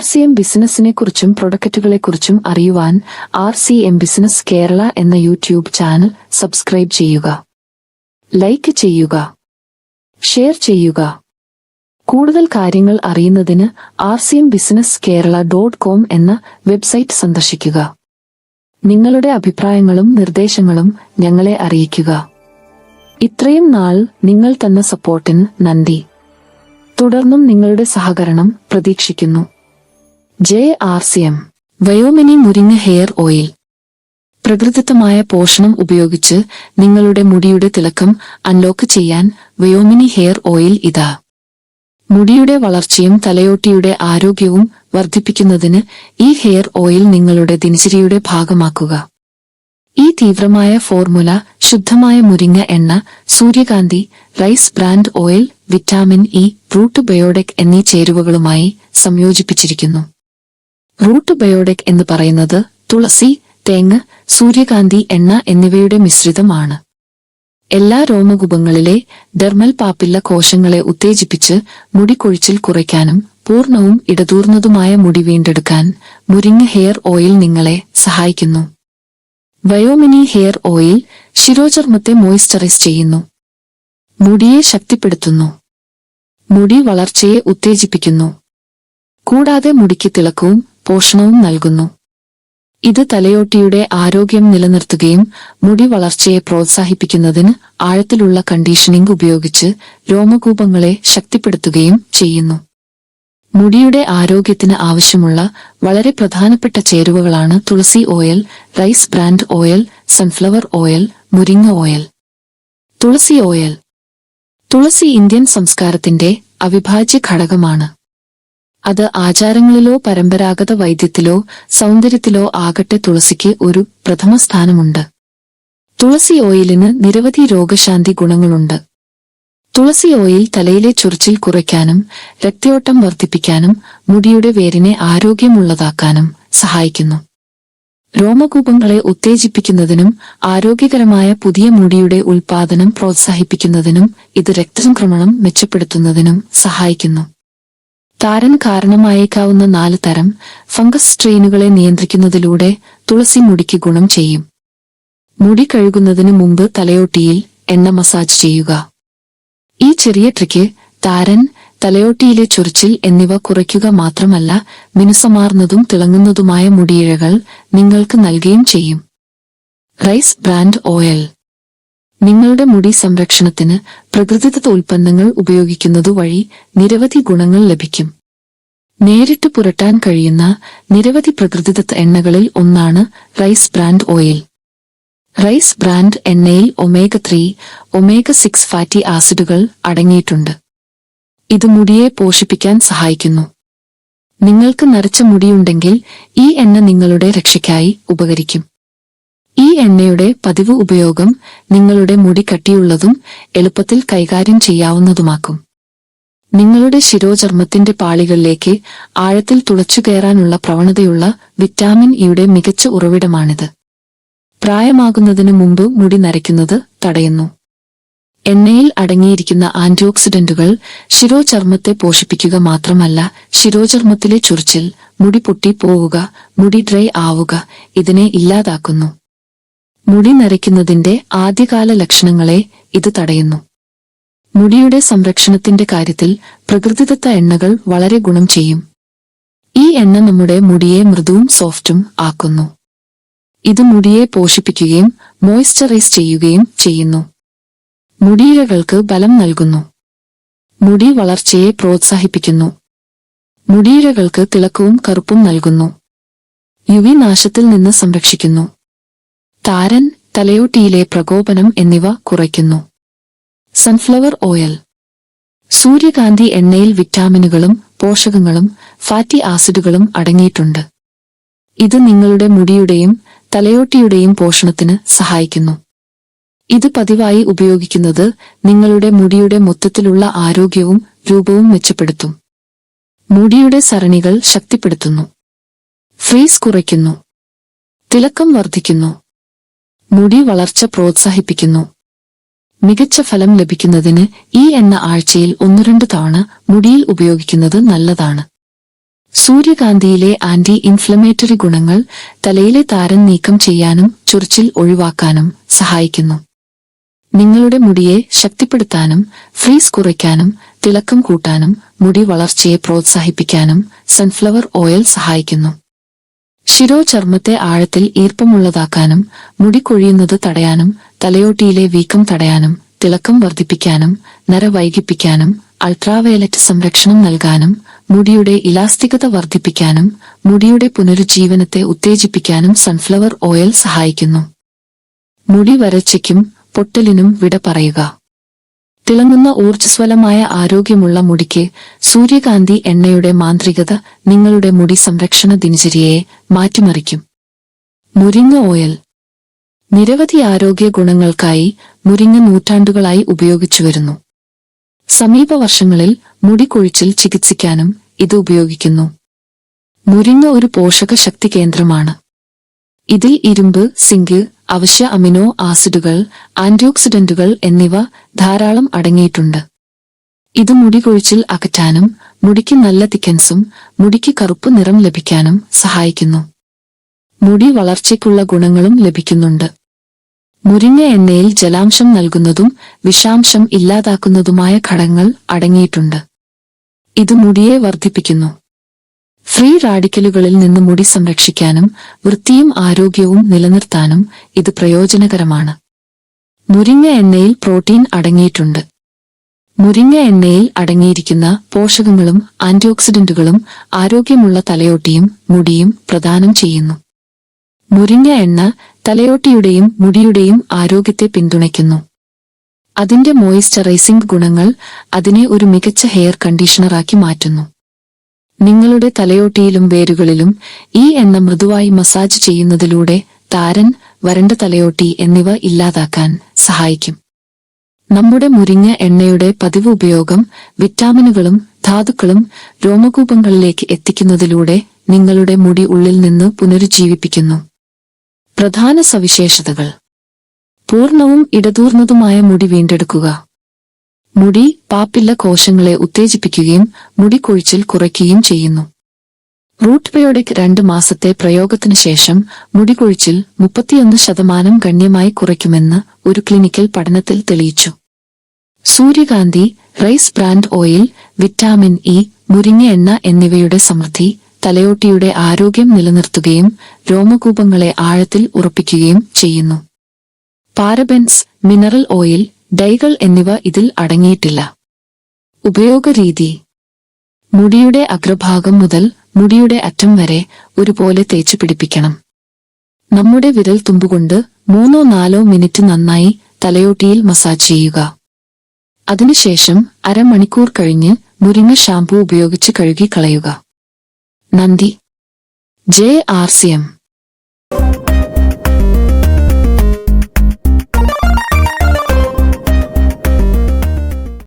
RCM ബിസിനസിനെക്കുറിച്ചും പ്രൊഡക്റ്റുകളെക്കുറിച്ചും അറിയുവാൻ RCM business Kerala എന്ന YouTube channel subscribe ചെയ്യുക, ലൈക്ക് ചെയ്യുക, ഷെയർ ചെയ്യുക. കൂടുതൽ കാര്യങ്ങൾ അറിയുന്നതിന് rcmbusinesskerala.com എന്ന വെബ്സൈറ്റ് സന്ദർശിക്കുക. നിങ്ങളുടെ അഭിപ്രായങ്ങളും നിർദ്ദേശങ്ങളും ഞങ്ങളെ അറിയിക്കുക. ഇത്രയും നാൾ നിങ്ങൾ തന്ന സപ്പോർട്ടിന് നന്ദി. തുടർന്നും നിങ്ങളുടെ സഹകരണം പ്രതീക്ഷിക്കുന്നു. RCM വയോമിനി മുരിങ്ങ ഹെയർ ഓയിൽ. പ്രകൃതിദത്തമായ പോഷണം ഉപയോഗിച്ച് നിങ്ങളുടെ മുടിയുടെ തിളക്കം അൺലോക്ക് ചെയ്യാൻ വയോമിനി ഹെയർ ഓയിൽ ഇതാ. മുടിയുടെ വളർച്ചയും തലയോട്ടിയുടെ ആരോഗ്യവും വർദ്ധിപ്പിക്കുന്നതിന് ഈ ഹെയർ ഓയിൽ നിങ്ങളുടെ ദിനചര്യയുടെ ഭാഗമാക്കുക. ഈ തീവ്രമായ ഫോർമുല ശുദ്ധമായ മുരിങ്ങ എണ്ണ, സൂര്യകാന്തി, rice brand oil, vitamin E, root ബയോഡെക് എന്നീ ചേരുവകളുമായി സംയോജിപ്പിച്ചിരിക്കുന്നു. റൂട്ട് ബയോഡെക് എന്ന് പറയുന്നത് തുളസി, തേങ്ങ, സൂര്യകാന്തി എണ്ണ എന്നിവയുടെ മിശ്രിതമാണ്. എല്ലാ രോമകൂപങ്ങളിലെ ഡെർമൽ പാപ്പില്ല കോശങ്ങളെ ഉത്തേജിപ്പിച്ച് മുടി കൊഴിച്ചിൽ കുറയ്ക്കാനും പൂർണ്ണവും ഇടതൂർന്നതുമായ മുടി വീണ്ടെടുക്കാൻ മുരിങ്ങ ഹെയർ ഓയിൽ നിങ്ങളെ സഹായിക്കുന്നു. വയോമിനി ഹെയർ ഓയിൽ ശിരോചർമ്മത്തെ മോയിസ്ചറൈസ് ചെയ്യുന്നു, മുടിയെ ശക്തിപ്പെടുത്തുന്നു, മുടി വളർച്ചയെ ഉത്തേജിപ്പിക്കുന്നു, കൂടാതെ മുടിക്ക് തിളക്കവും പോഷണവും നൽകുന്നു. ഇത് തലയോട്ടിയുടെ ആരോഗ്യം നിലനിർത്തുകയും മുടി വളർച്ചയെ പ്രോത്സാഹിപ്പിക്കുന്നതിന് ആഴത്തിലുള്ള കണ്ടീഷനിംഗ് ഉപയോഗിച്ച് രോമകൂപങ്ങളെ ശക്തിപ്പെടുത്തുകയും ചെയ്യുന്നു. മുടിയുടെ ആരോഗ്യത്തിന് ആവശ്യമുള്ള വളരെ പ്രധാനപ്പെട്ട ചേരുവകളാണ് തുളസി oil, rice brand oil, sunflower oil, മുരിങ്ങ ഓയിൽ. തുളസി ഓയിൽ. തുളസി ഇന്ത്യൻ സംസ്കാരത്തിന്റെ അവിഭാജ്യ ഘടകമാണ്. അത് ആചാരങ്ങളിലോ പരമ്പരാഗത വൈദ്യത്തിലോ സൗന്ദര്യത്തിലോ ആകട്ടെ, തുളസിക്ക് ഒരു പ്രഥമ സ്ഥാനമുണ്ട്. തുളസി ഓയിലിന് നിരവധി രോഗശാന്തി ഗുണങ്ങളുണ്ട്. തുളസി ഓയിൽ തലയിലെ ചൊറിച്ചിൽ കുറയ്ക്കാനും രക്തയോട്ടം വർദ്ധിപ്പിക്കാനും മുടിയുടെ വേരിനെ ആരോഗ്യമുള്ളതാക്കാനും സഹായിക്കുന്നു. രോമകൂപങ്ങളെ ഉത്തേജിപ്പിക്കുന്നതിനും ആരോഗ്യകരമായ പുതിയ മുടിയുടെ ഉൽപാദനം പ്രോത്സാഹിപ്പിക്കുന്നതിനും ഇത് രക്തചംക്രമണം മെച്ചപ്പെടുത്തുന്നതിനും സഹായിക്കുന്നു. താരൻ കാരണമായേക്കാവുന്ന 4 തരം ഫംഗസ് സ്ട്രെയിനുകളെ നിയന്ത്രിക്കുന്നതിലൂടെ തുളസി മുടിക്ക് ഗുണം ചെയ്യും. മുടി കഴുകുന്നതിനു മുമ്പ് തലയോട്ടിയിൽ എണ്ണ മസാജ് ചെയ്യുക. ഈ ചെറിയ ട്രിക്ക് താരൻ, തലയോട്ടിയിലെ ചൊറിച്ചിൽ എന്നിവ കുറയ്ക്കുക മാത്രമല്ല, മിനുസമാർന്നതും തിളങ്ങുന്നതുമായ മുടിയിഴകൾ നിങ്ങൾക്ക് നൽകുകയും ചെയ്യും. Rice brand oil. നിങ്ങളുടെ മുടി സംരക്ഷണത്തിന് പ്രകൃതിദത്ത ഉൽപ്പന്നങ്ങൾ ഉപയോഗിക്കുന്നതുവഴി നിരവധി ഗുണങ്ങൾ ലഭിക്കും. നേരിട്ട് പുരട്ടാൻ കഴിയുന്ന നിരവധി പ്രകൃതിദത്ത എണ്ണകളിൽ ഒന്നാണ് rice brand oil. Rice bran എണ്ണയിൽ omega-3, omega-6 ഫാറ്റി ആസിഡുകൾ അടങ്ങിയിട്ടുണ്ട്. ഇത് മുടിയെ പോഷിപ്പിക്കാൻ സഹായിക്കുന്നു. നിങ്ങൾക്ക് നരച്ച മുടിയുണ്ടെങ്കിൽ ഈ എണ്ണ നിങ്ങളുടെ രക്ഷയ്ക്കായി ഉപകരിക്കും. ഈ എണ്ണയുടെ പതിവ് ഉപയോഗം നിങ്ങളുടെ മുടി കട്ടിയുള്ളതും എളുപ്പത്തിൽ കൈകാര്യം ചെയ്യാവുന്നതുമാക്കും. നിങ്ങളുടെ ശിരോചർമ്മത്തിന്റെ പാളികളിലേക്ക് ആഴത്തിൽ തുളച്ചുകയറാനുള്ള പ്രവണതയുള്ള വിറ്റാമിൻ ഇയുടെ മികച്ച ഉറവിടമാണിത്. പ്രായമാകുന്നതിനു മുമ്പ് മുടി നരയ്ക്കുന്നത് തടയുന്നു. എണ്ണയിൽ അടങ്ങിയിരിക്കുന്ന ആന്റിഓക്സിഡന്റുകൾ ശിരോചർമ്മത്തെ പോഷിപ്പിക്കുക മാത്രമല്ല, ശിരോചർമ്മത്തിലെ ചൊറിച്ചിൽ, മുടി പൊട്ടി പോവുക, മുടി ഡ്രൈ ആവുക ഇതിനെ ഇല്ലാതാക്കുന്നു. മുടി നരയ്ക്കുന്നതിന്റെ ആദ്യകാല ലക്ഷണങ്ങളെ ഇത് തടയുന്നു. മുടിയുടെ സംരക്ഷണത്തിന്റെ കാര്യത്തിൽ പ്രകൃതിദത്ത എണ്ണകൾ വളരെ ഗുണം ചെയ്യും. ഈ എണ്ണ നമ്മുടെ മുടിയെ മൃദുവും സോഫ്റ്റും ആക്കുന്നു. ഇത് മുടിയെ പോഷിപ്പിക്കുകയും മോയിസ്ചറൈസ് ചെയ്യുകയും ചെയ്യുന്നു. മുടിയിഴകൾക്ക് ബലം നൽകുന്നു. മുടി വളർച്ചയെ പ്രോത്സാഹിപ്പിക്കുന്നു. മുടിയിഴകൾക്ക് തിളക്കവും കറുപ്പും നൽകുന്നു. UV നാശത്തിൽ നിന്ന് സംരക്ഷിക്കുന്നു. താരൻ, തലയോട്ടിയിലെ പ്രകോപനം എന്നിവ കുറയ്ക്കുന്നു. Sunflower oil. സൂര്യകാന്തി എണ്ണയിൽ വിറ്റാമിനുകളും പോഷകങ്ങളും ഫാറ്റി ആസിഡുകളും അടങ്ങിയിട്ടുണ്ട്. ഇത് നിങ്ങളുടെ മുടിയുടെയും തലയോട്ടിയുടെയും പോഷണത്തിന് സഹായിക്കുന്നു. ഇത് പതിവായി ഉപയോഗിക്കുന്നത് നിങ്ങളുടെ മുടിയുടെ മൊത്തത്തിലുള്ള ആരോഗ്യവും രൂപവും മെച്ചപ്പെടുത്തും. മുടിയുടെ സരണികൾ ശക്തിപ്പെടുത്തുന്നു. ഫ്രീസ് കുറയ്ക്കുന്നു. തിളക്കം വർദ്ധിക്കുന്നു. മുടി വളർച്ച പ്രോത്സാഹിപ്പിക്കുന്നു. മികച്ച ഫലം ലഭിക്കുന്നതിന് ഈ എണ്ണ ആഴ്ചയിൽ 1-2 തവണ മുടിയിൽ ഉപയോഗിക്കുന്നത് നല്ലതാണ്. സൂര്യകാന്തിയിലെ ആന്റി ഇൻഫ്ലമേറ്ററി ഗുണങ്ങൾ തലയിലെ താരൻ നീക്കം ചെയ്യാനും ചൊറിച്ചിൽ ഒഴിവാക്കാനും സഹായിക്കുന്നു. നിങ്ങളുടെ മുടിയെ ശക്തിപ്പെടുത്താനും ഫ്രീസ് കുറയ്ക്കാനും തിളക്കം കൂട്ടാനും മുടി വളർച്ചയെ പ്രോത്സാഹിപ്പിക്കാനും സൺഫ്ലവർ ഓയിൽ സഹായിക്കുന്നു. ശിരോചർമ്മത്തെ ആഴത്തിൽ ഈർപ്പമുള്ളതാക്കാനും മുടി കൊഴിയുന്നത് തടയാനും തലയോട്ടിയിലെ വീക്കം തടയാനും തിളക്കം വർദ്ധിപ്പിക്കാനും നര വൈകിപ്പിക്കാനും അൾട്രാവയലറ്റ് സംരക്ഷണം നൽകാനും മുടിയുടെ ഇലാസ്തികത വർദ്ധിപ്പിക്കാനും മുടിയുടെ പുനരുജ്ജീവനത്തെ ഉത്തേജിപ്പിക്കാനും സൺഫ്ലവർ ഓയിൽ സഹായിക്കുന്നു. മുടി വരൾച്ചയ്ക്കും പൊട്ടലിനും വിട പറയുക. തിളങ്ങുന്ന ഊർജ്ജസ്വലമായ ആരോഗ്യമുള്ള മുടിക്ക് സൂര്യകാന്തി എണ്ണയുടെ മാന്ത്രികത നിങ്ങളുടെ മുടി സംരക്ഷണ ദിനചര്യയെ മാറ്റിമറിക്കും. മുരിങ്ങ ഓയിൽ. നിരവധി ആരോഗ്യ ഗുണങ്ങൾക്കായി മുരിങ്ങ നൂറ്റാണ്ടുകളായി ഉപയോഗിച്ചുവരുന്നു. സമീപ വർഷങ്ങളിൽ മുടി കൊഴിച്ചിൽ ചികിത്സിക്കാനും ഇത് ഉപയോഗിക്കുന്നു. മുരിങ്ങ ഒരു പോഷക ശക്തി കേന്ദ്രമാണ്. ഇതിൽ ഇരുമ്പ്, സിങ്ക്, അവശ്യ അമിനോ ആസിഡുകൾ, ആന്റിഓക്സിഡന്റുകൾ എന്നിവ ധാരാളം അടങ്ങിയിട്ടുണ്ട്. ഇത് മുടി കൊഴിച്ചിൽ അകറ്റാനും മുടിക്ക് നല്ല തിക്കൻസും മുടിക്ക് കറുപ്പ് നിറം ലഭിക്കാനും സഹായിക്കുന്നു. മുടി വളർച്ചയ്ക്കുള്ള ഗുണങ്ങളും ലഭിക്കുന്നുണ്ട്. മുരിങ്ങ എണ്ണയിൽ ജലാംശം നൽകുന്നതും വിഷാംശം ഇല്ലാതാക്കുന്നതുമായ ഘടകങ്ങൾ അടങ്ങിയിട്ടുണ്ട്. ഇത് മുടിയെ വർദ്ധിപ്പിക്കുന്നു. ഫ്രീ റാഡിക്കലുകളിൽ നിന്ന് മുടി സംരക്ഷിക്കാനും വൃത്തിയും ആരോഗ്യവും നിലനിർത്താനും ഇത് പ്രയോജനകരമാണ്. മുരിങ്ങ എണ്ണയിൽ പ്രോട്ടീൻ അടങ്ങിയിട്ടുണ്ട്. മുരിങ്ങ എണ്ണയിൽ അടങ്ങിയിരിക്കുന്ന പോഷകങ്ങളും ആന്റിഓക്സിഡന്റുകളും ആരോഗ്യമുള്ള തലയോട്ടിയും മുടിയും പ്രദാനം ചെയ്യുന്നു. മുരിങ്ങ എണ്ണ തലയോട്ടിയുടെയും മുടിയുടെയും ആരോഗ്യത്തെ പിന്തുണയ്ക്കുന്നു. അതിന്റെ മോയിസ്ചറൈസിംഗ് ഗുണങ്ങൾ അതിനെ ഒരു മികച്ച ഹെയർ കണ്ടീഷണറാക്കി മാറ്റുന്നു. നിങ്ങളുടെ തലയോട്ടിയിലും വേരുകളിലും ഈ എണ്ണ മൃദുവായി മസാജ് ചെയ്യുന്നതിലൂടെ താരൻ, വരണ്ട തലയോട്ടി എന്നിവ ഇല്ലാതാക്കാൻ സഹായിക്കും. നമ്മുടെ മുരിങ്ങ എണ്ണയുടെ പതിവ് ഉപയോഗം വിറ്റാമിനുകളും ധാതുക്കളും രോമകൂപങ്ങളിലേക്ക് എത്തിക്കുന്നതിലൂടെ നിങ്ങളുടെ മുടി ഉള്ളിൽ നിന്ന് പുനരുജ്ജീവിപ്പിക്കുന്നു. പ്രധാന സവിശേഷതകൾ: പൂർണ്ണവും ഇടതൂർന്നതുമായ മുടി വീണ്ടെടുക്കുക. മുടി പാപ്പില്ല കോശങ്ങളെ ഉത്തേജിപ്പിക്കുകയും മുടി കൊഴിച്ചിൽ കുറയ്ക്കുകയും ചെയ്യുന്നു. റൂട്ട് ബയോട്ടിക് 2 മാസത്തെ പ്രയോഗത്തിനു ശേഷം മുടി കൊഴിച്ചിൽ 31% ഗണ്യമായി കുറയ്ക്കുമെന്ന് ഒരു ക്ലിനിക്കൽ പഠനത്തിൽ തെളിയിച്ചു. സൂര്യകാന്തി, rice brand oil, vitamin E, മുരിങ്ങ എണ്ണ എന്നിവയുടെ സമൃദ്ധി തലയോട്ടിയുടെ ആരോഗ്യം നിലനിർത്തുകയും രോമകൂപങ്ങളെ ആഴത്തിൽ ഉറപ്പിക്കുകയും ചെയ്യുന്നു. പാരബെൻസ്, മിനറൽ ഓയിൽ, ഡൈകൾ എന്നിവ ഇതിൽ അടങ്ങിയിട്ടില്ല. ഉപയോഗരീതി: മുടിയുടെ അഗ്രഭാഗം മുതൽ മുടിയുടെ അറ്റം വരെ ഒരുപോലെ തേച്ചു പിടിപ്പിക്കണം. നമ്മുടെ വിരൽ തുമ്പുകൊണ്ട് 3-4 മിനിറ്റ് നന്നായി തലയോട്ടിയിൽ മസാജ് ചെയ്യുക. അതിനുശേഷം അരമണിക്കൂർ കഴിഞ്ഞ് മുരിങ്ങ ഷാംപൂ ഉപയോഗിച്ച് കഴുകി കളയുക. നന്ദി. JRCM